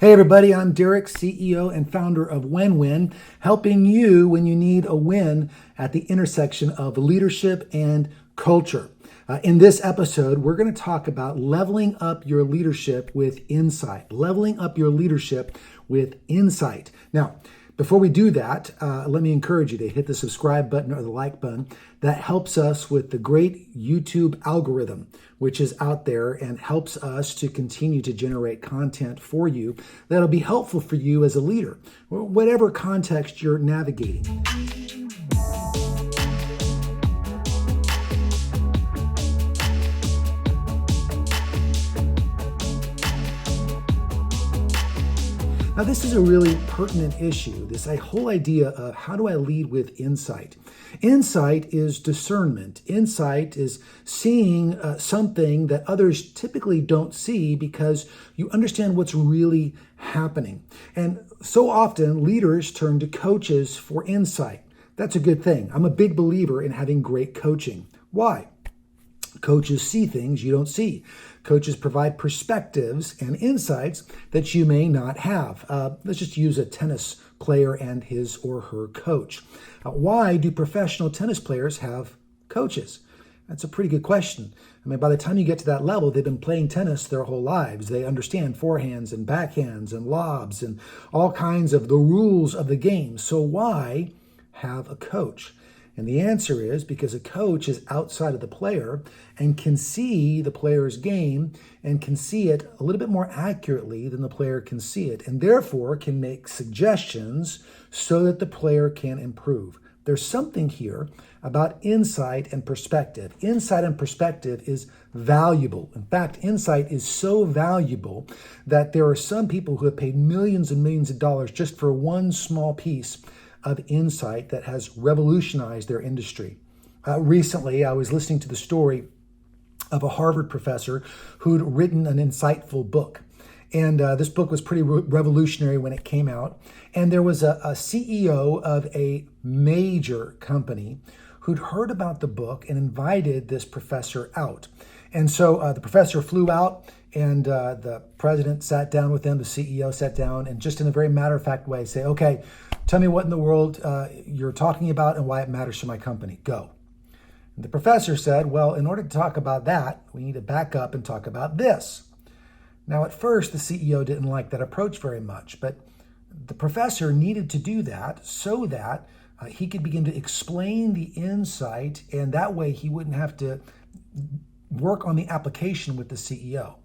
Hey everybody, I'm Derek, CEO and founder of Wenwyn, helping you when you need a win at the intersection of leadership and culture. In this episode, we're going to talk about leveling up your leadership with insight. Leveling up your leadership with insight. Now, before we do that, let me encourage you to hit the subscribe button or the like button. That helps us with the great YouTube algorithm, which is out there and helps us to continue to generate content for you that'll be helpful for you as a leader, whatever context you're navigating. Now, this is a really pertinent issue, this whole idea of how do I lead with insight? Insight is discernment. Insight is seeing something that others typically don't see because you understand what's really happening. And so often, leaders turn to coaches for insight. That's a good thing. I'm a big believer in having great coaching. Why? Coaches see things you don't see. Coaches provide perspectives and insights that you may not have. Let's just use a tennis player and his or her coach. Why do professional tennis players have coaches? That's a pretty good question. I mean, by the time you get to that level, they've been playing tennis their whole lives. They understand forehands and backhands and lobs and all kinds of the rules of the game. So why have a coach? And the answer is because a coach is outside of the player and can see the player's game and can see it a little bit more accurately than the player can see it, and therefore can make suggestions so that the player can improve. There's something here about insight and perspective. Insight and perspective is valuable. In fact, insight is so valuable that there are some people who have paid millions and millions of dollars just for one small piece of insight that has revolutionized their industry. Recently, I was listening to the story of a Harvard professor who'd written an insightful book. And this book was pretty revolutionary when it came out. And there was a CEO of a major company who'd heard about the book and invited this professor out. And so the professor flew out, and the president sat down with them, the CEO sat down, and just in a very matter-of-fact way say, okay, tell me what in the world you're talking about and why it matters to my company. Go. And the professor said, well, in order to talk about that, we need to back up and talk about this. Now, at first, the CEO didn't like that approach very much, but the professor needed to do that so that he could begin to explain the insight, and that way he wouldn't have to work on the application with the CEO.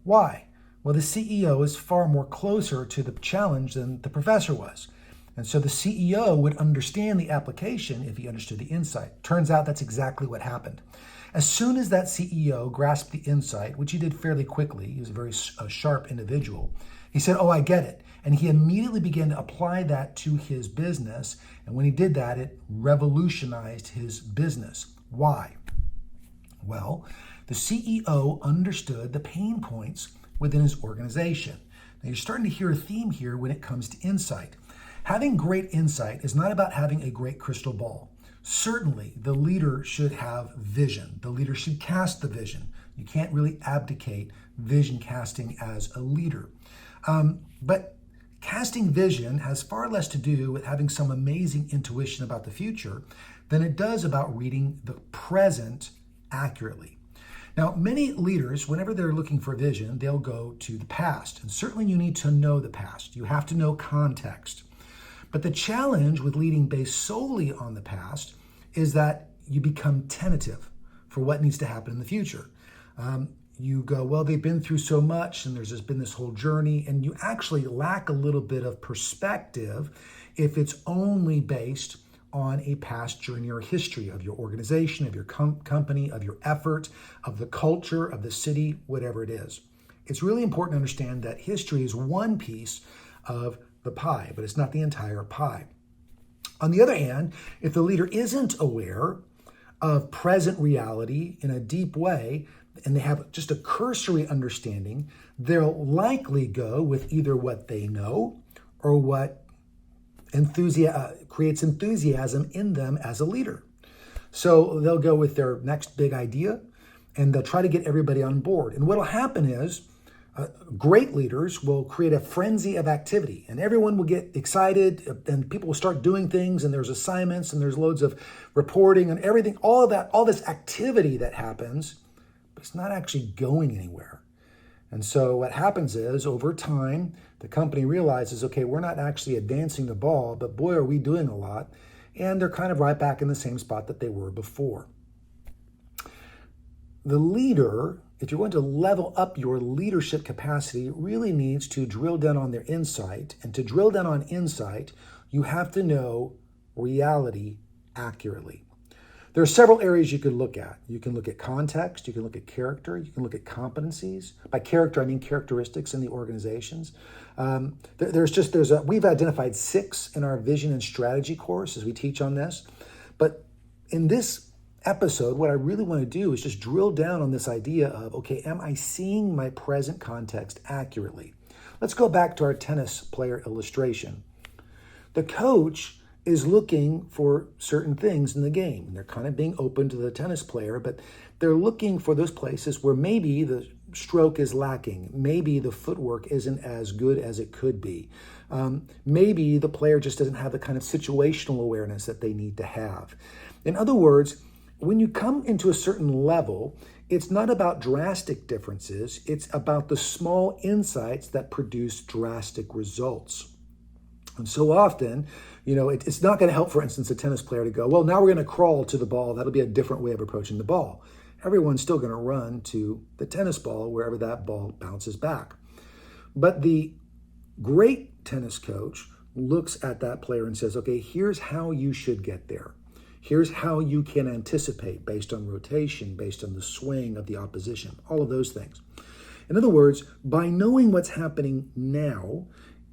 Why? Well, the CEO is far more closer to the challenge than the professor was. And so the CEO would understand the application if he understood the insight. Turns out that's exactly what happened. As soon as that CEO grasped the insight, which he did fairly quickly, he was a very sharp individual, he said, oh, I get it. And he immediately began to apply that to his business. And when he did that, it revolutionized his business. Why? Well, the CEO understood the pain points within his organization. Now, you're starting to hear a theme here when it comes to insight. Having great insight is not about having a great crystal ball. Certainly, the leader should have vision. The leader should cast the vision. You can't really abdicate vision casting as a leader. But casting vision has far less to do with having some amazing intuition about the future than it does about reading the present accurately. Now, many leaders, whenever they're looking for vision, they'll go to the past. And certainly you need to know the past. You have to know context. But the challenge with leading based solely on the past is that you become tentative for what needs to happen in the future. You go, well, they've been through so much and there's just been this whole journey, and you actually lack a little bit of perspective if it's only based on a past journey or history of your organization, of your company, of your effort, of the culture, of the city, whatever it is. It's really important to understand that history is one piece of the pie, but it's not the entire pie. On the other hand, if the leader isn't aware of present reality in a deep way, and they have just a cursory understanding, they'll likely go with either what they know or what creates enthusiasm in them as a leader. So they'll go with their next big idea, and they'll try to get everybody on board. And what'll happen is Great leaders will create a frenzy of activity, and everyone will get excited, and people will start doing things, and there's assignments, and there's loads of reporting and everything, all of that, all this activity that happens, but it's not actually going anywhere. And so what happens is, over time, the company realizes, okay, we're not actually advancing the ball, but boy, are we doing a lot. And they're kind of right back in the same spot that they were before. The leader, if you're going to level up your leadership capacity, really needs to drill down on their insight. And to drill down on insight, you have to know reality accurately. There are several areas you could look at. You can look at context, you can look at character, you can look at competencies. By character, I mean characteristics in the organizations. We've identified 6 in our vision and strategy course as we teach on this. But in this episode, what I really want to do is just drill down on this idea of, okay, am I seeing my present context accurately? Let's go back to our tennis player illustration. The coach is looking for certain things in the game. They're kind of being open to the tennis player, but they're looking for those places where maybe the stroke is lacking. Maybe the footwork isn't as good as it could be. Maybe the player just doesn't have the kind of situational awareness that they need to have. In other words, when you come into a certain level, it's not about drastic differences. It's about the small insights that produce drastic results. And so often, it's not going to help, for instance, a tennis player to go, well, now we're going to crawl to the ball. That'll be a different way of approaching the ball. Everyone's still going to run to the tennis ball wherever that ball bounces back. But the great tennis coach looks at that player and says, okay, here's how you should get there. Here's how you can anticipate based on rotation, based on the swing of the opposition, all of those things. In other words, by knowing what's happening now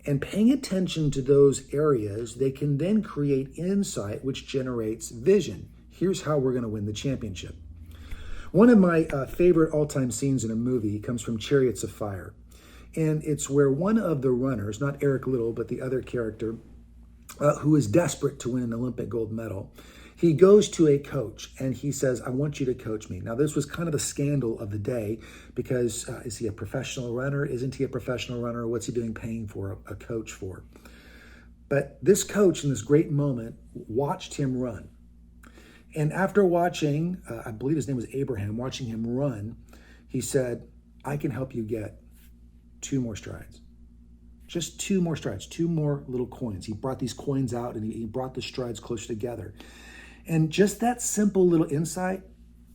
and paying attention to those areas, they can then create insight, which generates vision. Here's how we're going to win the championship. One of my favorite all-time scenes in a movie comes from Chariots of Fire. And it's where one of the runners, not Eric Liddell, but the other character, who is desperate to win an Olympic gold medal, he goes to a coach and he says, I want you to coach me. Now, this was kind of a scandal of the day because is he a professional runner? Isn't he a professional runner? What's he doing paying for a coach for? But this coach in this great moment watched him run. And after watching, I believe his name was Abraham, watching him run, he said, I can help you get 2 more strides. Just 2 more strides, 2 more little coins. He brought these coins out and he brought the strides closer together. And just that simple little insight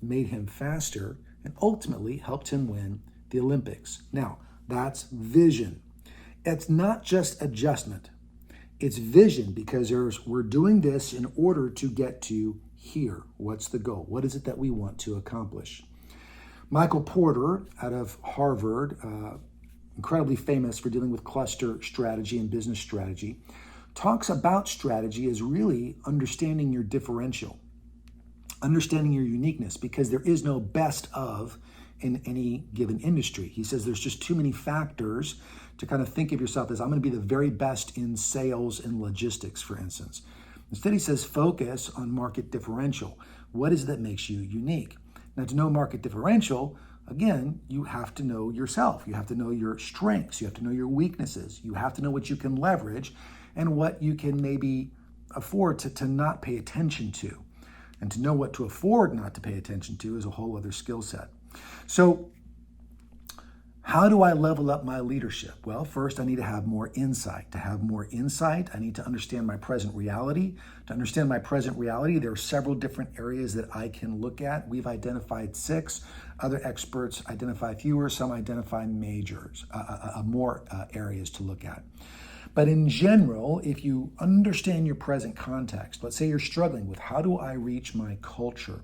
made him faster and ultimately helped him win the Olympics. Now, that's vision. It's not just adjustment. It's vision because we're doing this in order to get to here. What's the goal? What is it that we want to accomplish? Michael Porter out of Harvard, incredibly famous for dealing with cluster strategy and business strategy, talks about strategy as really understanding your differential, understanding your uniqueness, because there is no best of in any given industry. He says there's just too many factors to kind of think of yourself as, I'm going to be the very best in sales and logistics, for instance. Instead, he says focus on market differential. What is it that makes you unique? Now, to know market differential, again, you have to know yourself. You have to know your strengths. You have to know your weaknesses. You have to know what you can leverage and what you can maybe afford to not pay attention to. And to know what to afford not to pay attention to is a whole other skill set. So how do I level up my leadership? Well, first, I need to have more insight. To have more insight, I need to understand my present reality. To understand my present reality, there are several different areas that I can look at. We've identified 6. Other experts identify fewer. Some identify more areas to look at. But in general, if you understand your present context, let's say you're struggling with, how do I reach my culture?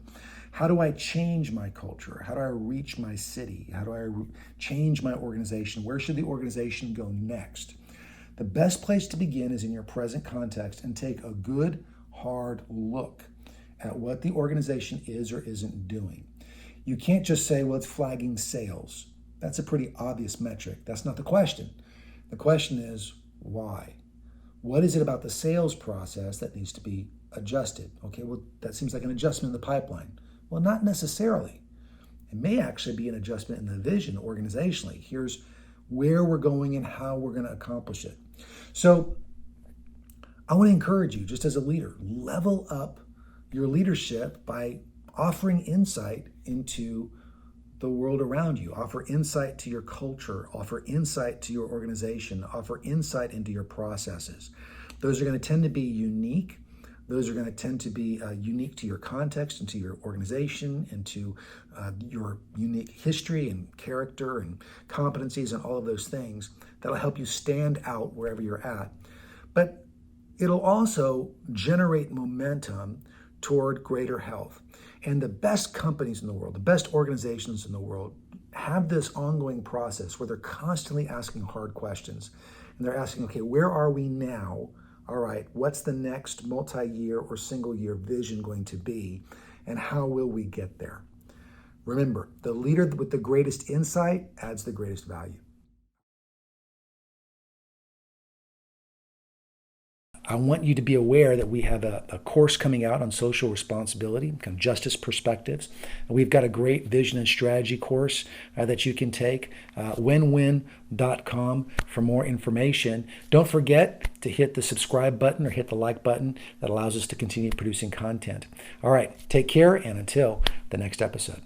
How do I change my culture? How do I reach my city? How do I change my organization? Where should the organization go next? The best place to begin is in your present context and take a good, hard look at what the organization is or isn't doing. You can't just say, well, it's flagging sales. That's a pretty obvious metric. That's not the question. The question is, why? What is it about the sales process that needs to be adjusted? Okay, well, that seems like an adjustment in the pipeline. Well, not necessarily. It may actually be an adjustment in the vision organizationally. Here's where we're going and how we're going to accomplish it. So I want to encourage you, just as a leader, level up your leadership by offering insight into the world around you. Offer insight to your culture, offer insight to your organization, offer insight into your processes. Those are going to tend to be unique. Those are going to tend to be unique to your context and to your organization and to your unique history and character and competencies and all of those things that'll help you stand out wherever you're at. But it'll also generate momentum toward greater health. And the best companies in the world, the best organizations in the world have this ongoing process where they're constantly asking hard questions. And they're asking, okay, where are we now? All right, what's the next multi-year or single-year vision going to be? And how will we get there? Remember, the leader with the greatest insight adds the greatest value. I want you to be aware that we have a course coming out on social responsibility, kind of justice perspectives. We've got a great vision and strategy course that you can take, Wenwyn.com for more information. Don't forget to hit the subscribe button or hit the like button. That allows us to continue producing content. All right, take care, and until the next episode.